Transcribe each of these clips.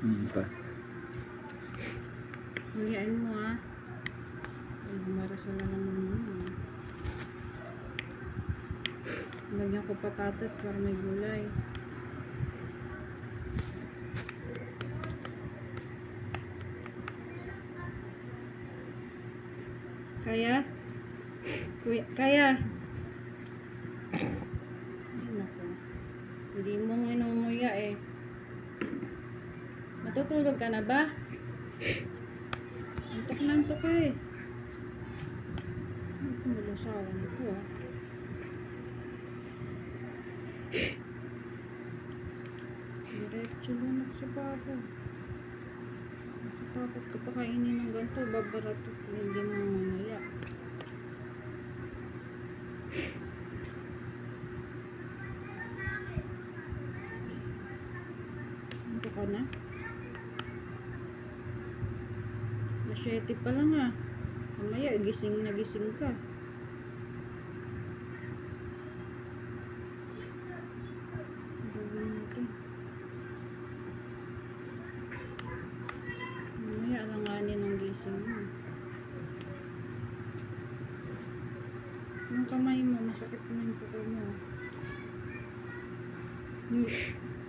Pa. Huliin mo ah. Ay, marasal na naman mo. Lagyan ko patatas para may gulay. Kaya? Kaya? Ay, naku. Hindi mo inumuya eh. Matutulog ka na ba? Antok na antok eh. Ano kung malusawan ko ah. Diretso lang ako sa bako. Nakatakot ka pa kainin ng ganito. Babaratot. Hindi mo mamaya. Antok ka na? Masyete pa lang ah. Mamaya gising na gising ka. Mamaya alanganin ang gising mo. Yung kamay mo, masakit na yung puto mo.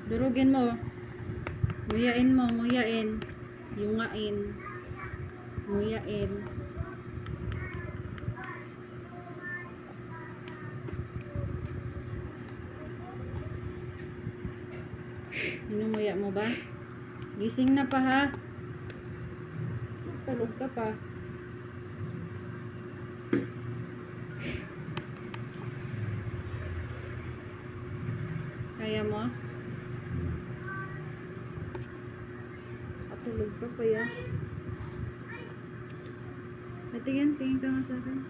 Durugin mo. Nguyain mo, nguyain. Yungain. Nguyain. Inumuya mo ba? Gising na pa ha? Tulog ka pa. Kaya mo? Tulog ka pa ya. Tingin ka nga sa akin.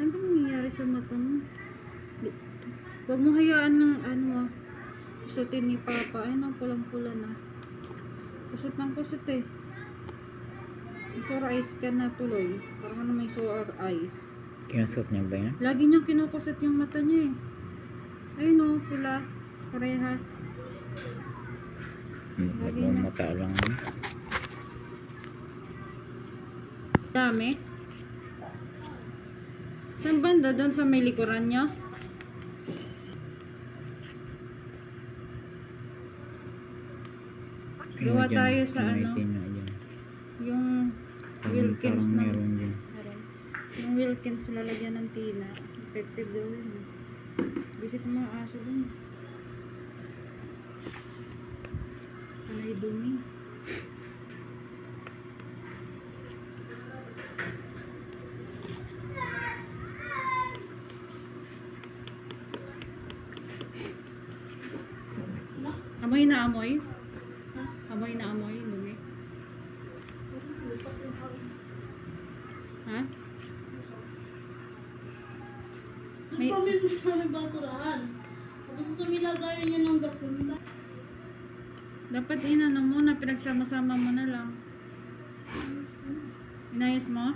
Ano ba nangyayari sa mata mo? Huwag mo hayaan ng ano ah. Kusutin ni Papa. Ay, nang pulang-pula na. Kusot ng kusot eh. Sore eyes ka na tuloy. Parang ano may sore eyes. Kinusot niya ba yan? Lagi niyang kinukusot yung mata niya eh. Ay no, pula. Parehas. Lagi niya. Mata lang. Dami. Saan banda? Doon sa may likuran niya? Gawa tayo sa ano? Yung Wilkins na. Yung Wilkins lalagyan ng tina. Effective gawin. Visit mo mga aso dun. Panay dumi. Amoy na amoy? Amoy na amoy? Dumi? Ha? May kami sa may basurahan. Tapos sa milagayan niya ng gasolina. Dapat inano muna, pinagsama-sama mo na lang. Inayos mo?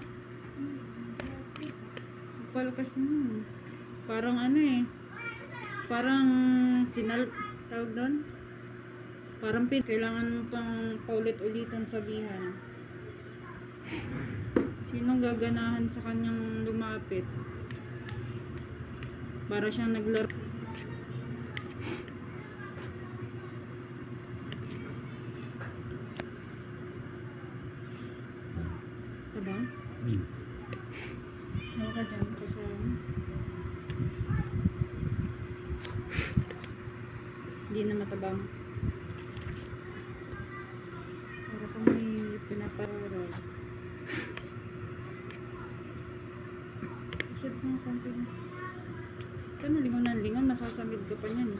Kapal kasi mo. Parang ano eh. Parang tawag doon? Parang kailangan mo pang paulit-ulitan sabihan. Sinong gaganahan sa kanyang lumapit? Para siyang naglaro. Diba? Ako ka dyan kasi hindi na matabang. Para kung may pinapararag. Isip mo konti na. Ito na lingon, masasamid ka pa niyan.